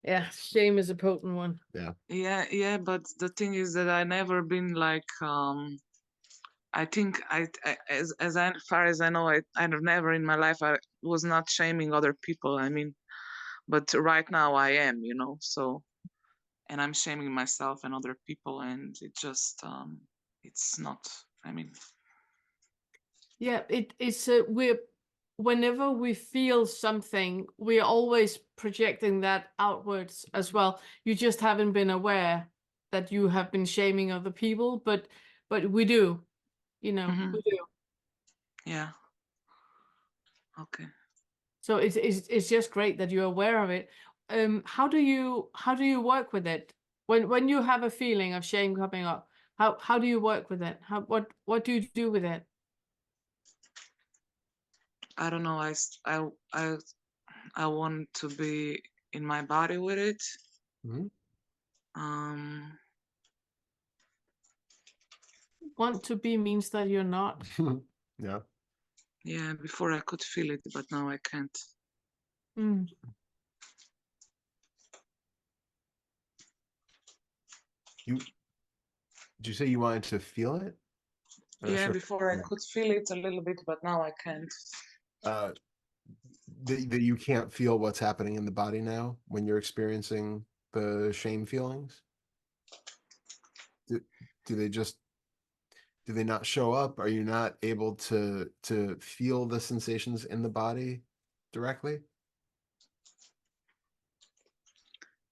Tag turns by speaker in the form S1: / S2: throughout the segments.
S1: Yeah, shame is a potent one.
S2: Yeah.
S3: Yeah, but the thing is that I never been like I think as far as I know, I've never in my life I was not shaming other people. I mean, but right now I am, you know. So, and I'm shaming myself and other people, and it just it's not. I mean,
S1: Yeah, it's we're whenever we feel something, we're always projecting that outwards as well. You just haven't been aware that you have been shaming other people, but we do, we do.
S3: yeah, okay.
S1: So it's just great that you're aware of it. How do you work with it when you have a feeling of shame coming up? How do you work with it? What do you do with it?
S3: I don't know. I want to be in my body with it.
S2: Hmm.
S3: Um,
S1: Want to be means that you're not.
S2: Yeah.
S3: yeah. Before I could feel it, but now I can't.
S1: Mm.
S2: Did you say you wanted to feel it? I'm not
S3: Yeah,
S2: sure.
S3: before I could feel it a little bit, but now I can't.
S2: Uh, that you can't feel what's happening in the body now when you're experiencing the shame feelings? Do, do they just do they not show up? Are you not able to feel the sensations in the body directly?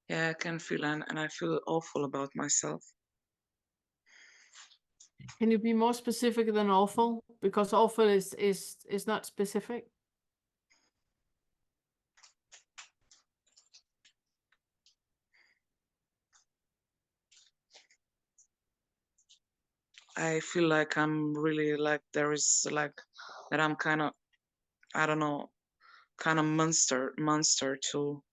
S3: Yeah, I can feel and I feel awful about myself.
S1: Can you be more specific than awful? Because awful is not specific.
S3: I feel like I'm really like there is like that I'm kind of I don't know kind of monster to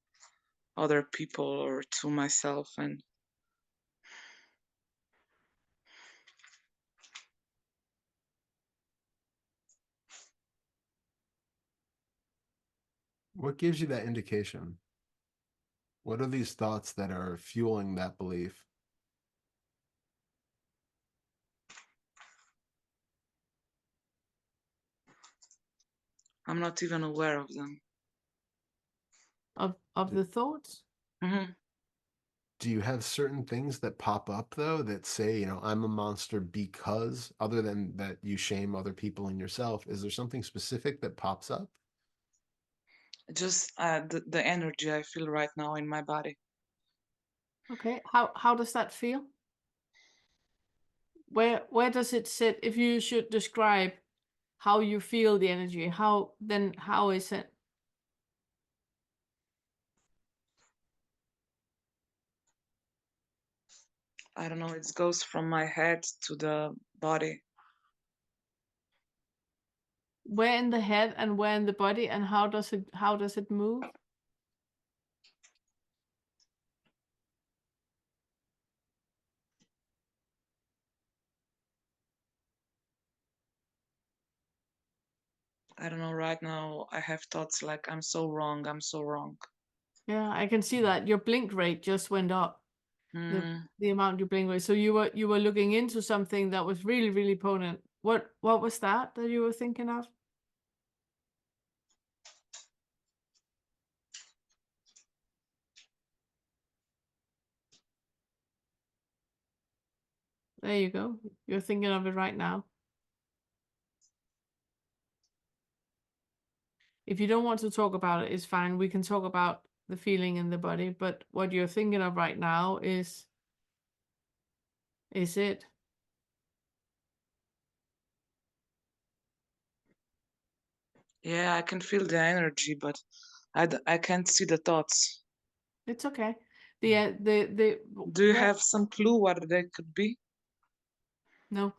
S3: other people or to myself and
S2: What gives you that indication? What are these thoughts that are fueling that belief?
S3: I'm not even aware of them.
S1: Of the thoughts?
S3: Hmm.
S2: Do you have certain things that pop up though that say, I'm a monster because, other than that you shame other people and yourself, is there something specific that pops up?
S3: Just the energy I feel right now in my body.
S1: Okay. How does that feel? Where does it sit? If you should describe how you feel the energy, how is it?
S3: I don't know. It goes from my head to the body.
S1: Where in the head and where in the body, and how does it move?
S3: I don't know. Right now, I have thoughts like I'm so wrong. I'm so wrong.
S1: Yeah, I can see that your blink rate just went up. The
S3: Mm,
S1: the amount you blink rate. So you were looking into something that was really, really potent. What was that you were thinking of? There you go. You're thinking of it right now. If you don't want to talk about it, it's fine. We can talk about the feeling in the body, but what you're thinking of right now is it.
S3: yeah, I can feel the energy, but I can't see the thoughts.
S1: It's okay. The
S3: Do you
S1: what?
S3: have some clue what they could be?
S1: No,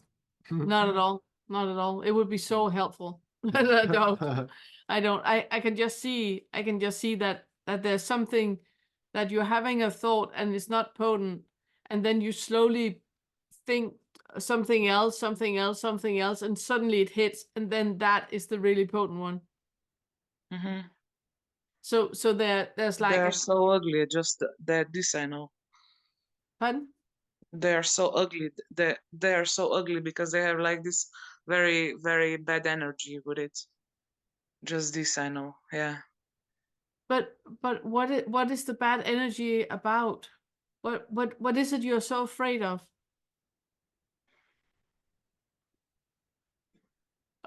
S1: not at all. Not at all. It would be so helpful. I don't. I don't. I can just see. I can just see that there's something that you're having a thought and it's not potent, and then you slowly think something else, something else, something else, and suddenly it hits, and then that is the really potent one.
S3: Hmm.
S1: So there's like
S3: They're
S1: a,
S3: so ugly. Just that this I know.
S1: pardon?
S3: They're so ugly. They're so ugly because they have like this very, very bad energy with it. Just this I know. Yeah.
S1: But what is the bad energy about? What is it you're so afraid of?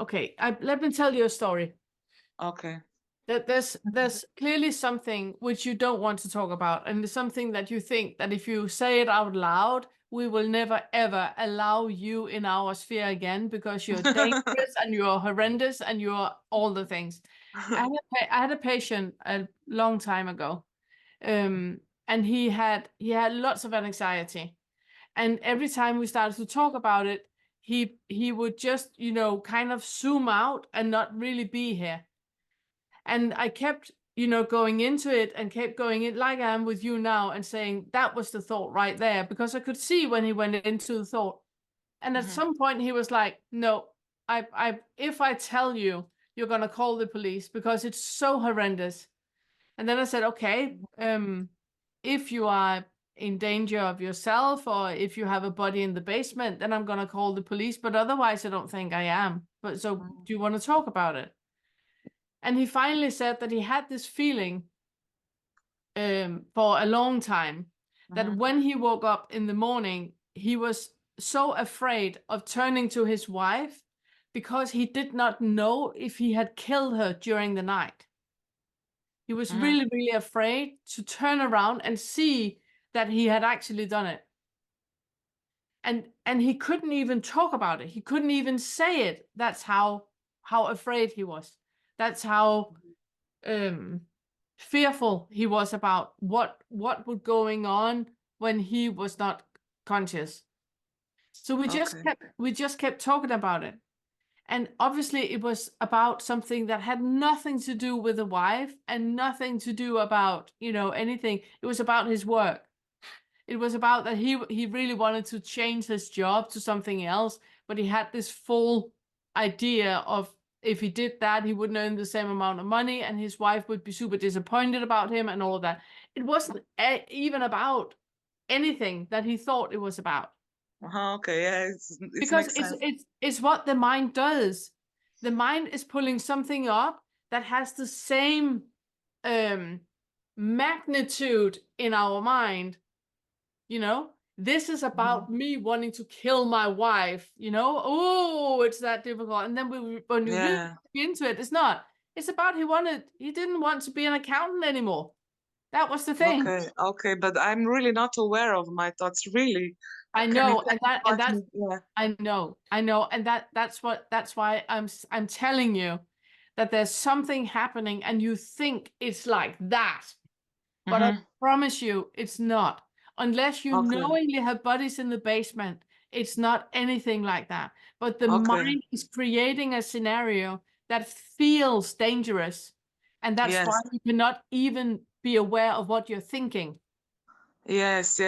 S1: Okay, let me tell you a story.
S3: Okay.
S1: That there's clearly something which you don't want to talk about, and it's something that you think that if you say it out loud, we will never ever allow you in our sphere again because you're dangerous and you're horrendous and you're all the things. I had a patient a long time ago, and he had lots of anxiety, and every time we started to talk about it, he would just kind of zoom out and not really be here. And I kept, going into it and kept going in like I am with you now and saying that was the thought right there because I could see when he went into the thought. And at some point he was like, no, if I tell you, you're going to call the police because it's so horrendous. And then I said, okay, if you are in danger of yourself or if you have a body in the basement, then I'm going to call the police. But otherwise, I don't think I am. But so do you want to talk about it? And he finally said that he had this feeling for a long time that when he woke up in the morning, he was so afraid of turning to his wife because he did not know if he had killed her during the night. He was really, really afraid to turn around and see that he had actually done it. And he couldn't even talk about it. He couldn't even say it. That's how afraid he was. That's how fearful he was about what was going on when he was not conscious. So we just kept talking about it. And obviously it was about something that had nothing to do with the wife and nothing to do about, anything. It was about his work. It was about that he really wanted to change his job to something else, but he had this full idea of if he did that, he wouldn't earn the same amount of money and his wife would be super disappointed about him and all of that. It wasn't even about anything that he thought it was about.
S3: Okay, yeah, it
S1: Because
S3: makes sense.
S1: it's what the mind does. The mind is pulling something up that has the same magnitude in our mind. This is about me wanting to kill my wife. Oh, it's that difficult. And then when we really
S3: Yeah.
S1: look into it, it's not. It's about he didn't want to be an accountant anymore. That was the thing.
S3: Okay, but I'm really not aware of my thoughts, really.
S1: I
S3: Can you
S1: know,
S3: tell me
S1: and that's
S3: yeah.
S1: I know, and that's why I'm telling you that there's something happening, and you think it's like that, but I promise you, it's not. Unless you
S3: Okay.
S1: knowingly have bodies in the basement, it's not anything like that. But the
S3: Okay.
S1: mind is creating a scenario that feels dangerous, and that's
S3: Yes.
S1: why you cannot even be aware of what you're thinking.
S3: Yes.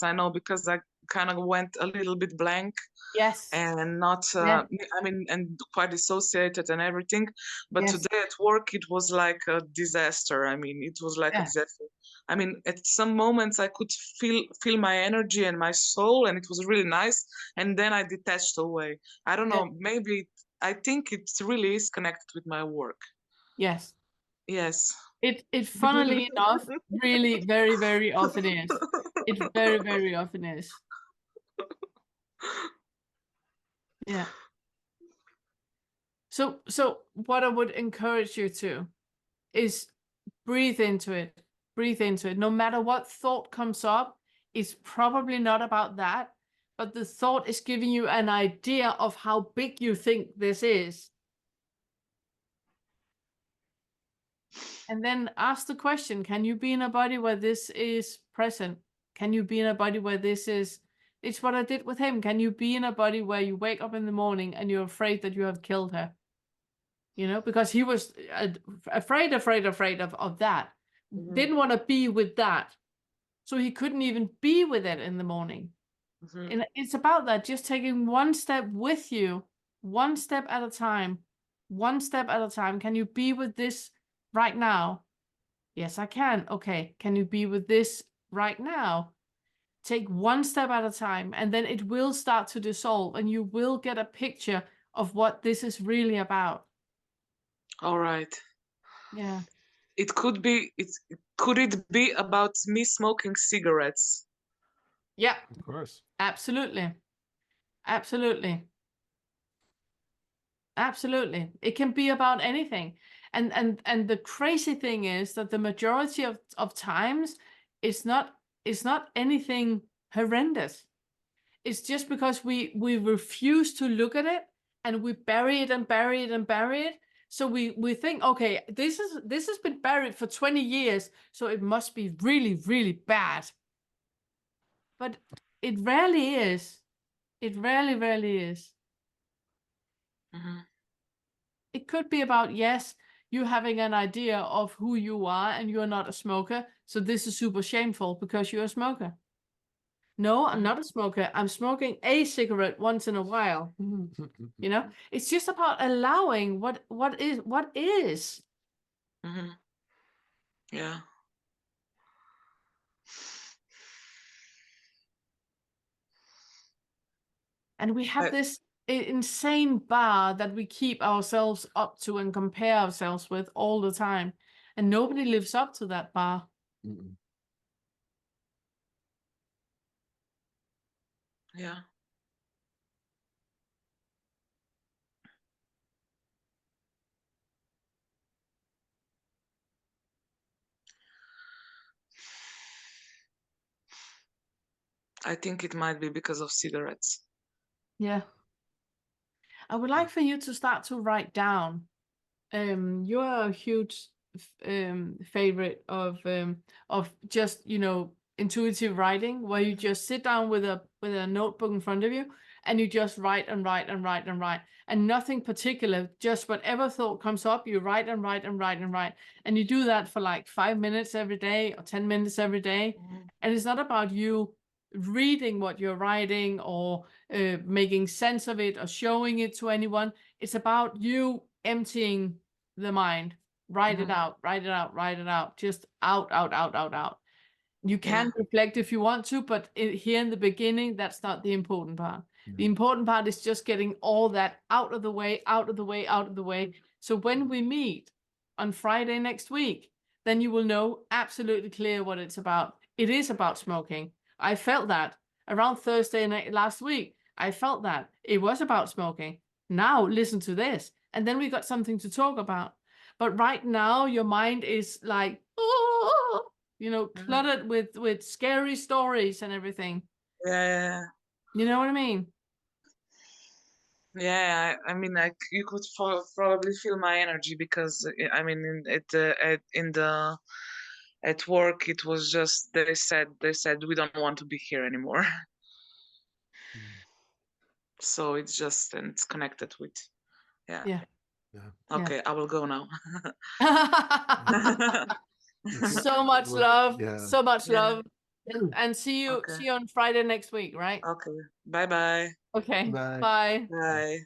S3: I know because I kind of went a little bit blank
S1: Yes.
S3: and not,
S1: Yeah.
S3: I mean, and quite dissociated and everything. But
S1: Yes.
S3: today at work, it was like a disaster. I mean, it was like a
S1: Yeah.
S3: disaster. I mean, at some moments I could feel my energy and my soul, and it was really nice. And then I detached away. I don't know, maybe I think it really is connected with my work.
S1: Yes.
S3: Yes.
S1: It funnily enough, really very, very often is. It very, very often is. Yeah. So what I would encourage you to is breathe into it. Breathe into it. No matter what thought comes up, it's probably not about that, but the thought is giving you an idea of how big you think this is. And then ask the question, can you be in a body where this is present? Can you be in a body where this is, it's what I did with him. Can you be in a body where you wake up in the morning and you're afraid that you have killed her? Because he was afraid of that. Didn't want to be with that. So he couldn't even be with it in the morning. And it's about that, just taking one step with you, one step at a time, one step at a time. Can you be with this right now? Yes, I can. Okay, can you be with this right now? Take one step at a time, and then it will start to dissolve, and you will get a picture of what this is really about.
S3: All right.
S1: Yeah.
S3: Could it be about me smoking cigarettes?
S1: Yeah,
S2: Of course.
S1: absolutely. Absolutely. Absolutely. It can be about anything. And the crazy thing is that the majority of times it's not anything horrendous. It's just because we refuse to look at it, and we bury it and bury it and bury it. So we think, okay, this has been buried for 20 years, so it must be really, really bad. But it rarely is. It rarely, rarely is.
S3: Mhm.
S1: It could be about, yes, you having an idea of who you are and you're not a smoker. So this is super shameful because you're a smoker. No, I'm not a smoker. I'm smoking a cigarette once in a while. You know, it's just about allowing what is.
S3: Mhm. Yeah.
S1: And we have
S3: I,
S1: this insane bar that we keep ourselves up to and compare ourselves with all the time. And nobody lives up to that bar.
S2: Mm-mm.
S3: yeah. I think it might be because of cigarettes.
S1: Yeah. I would like for you to start to write down. You're a huge favorite of just, intuitive writing, where you just sit down with a notebook in front of you, and you just write and write and write and write, and nothing particular, just whatever thought comes up, you write and write and write and write, and you do that for like 5 minutes every day or 10 minutes every day. And it's not about you reading what you're writing or making sense of it or showing it to anyone. It's about you emptying the mind. Write it out, write it out, write it out. Just out, out, out, out, out. You can reflect if you want to, but here in the beginning, that's not the important part. The important part is just getting all that out of the way, out of the way, out of the way. So when we meet on Friday next week, then you will know absolutely clear what it's about. It is about smoking. I felt that around Thursday night last week. I felt that it was about smoking. Now listen to this, and then we got something to talk about. But right now, your mind is like, oh, cluttered with scary stories and everything.
S3: Yeah.
S1: You know what I mean?
S3: Yeah. I mean, like you could probably feel my energy because I mean, at work it was just they said we don't want to be here anymore. So it's just, and it's connected with, yeah.
S1: Yeah.
S3: Okay, I will go now.
S1: So much love.
S2: Yeah.
S1: So much
S3: Yeah.
S1: love. And see you
S3: Okay.
S1: on Friday next week, right?
S3: Okay. Bye-bye.
S1: Okay.
S2: Bye.
S1: Bye.
S3: Bye.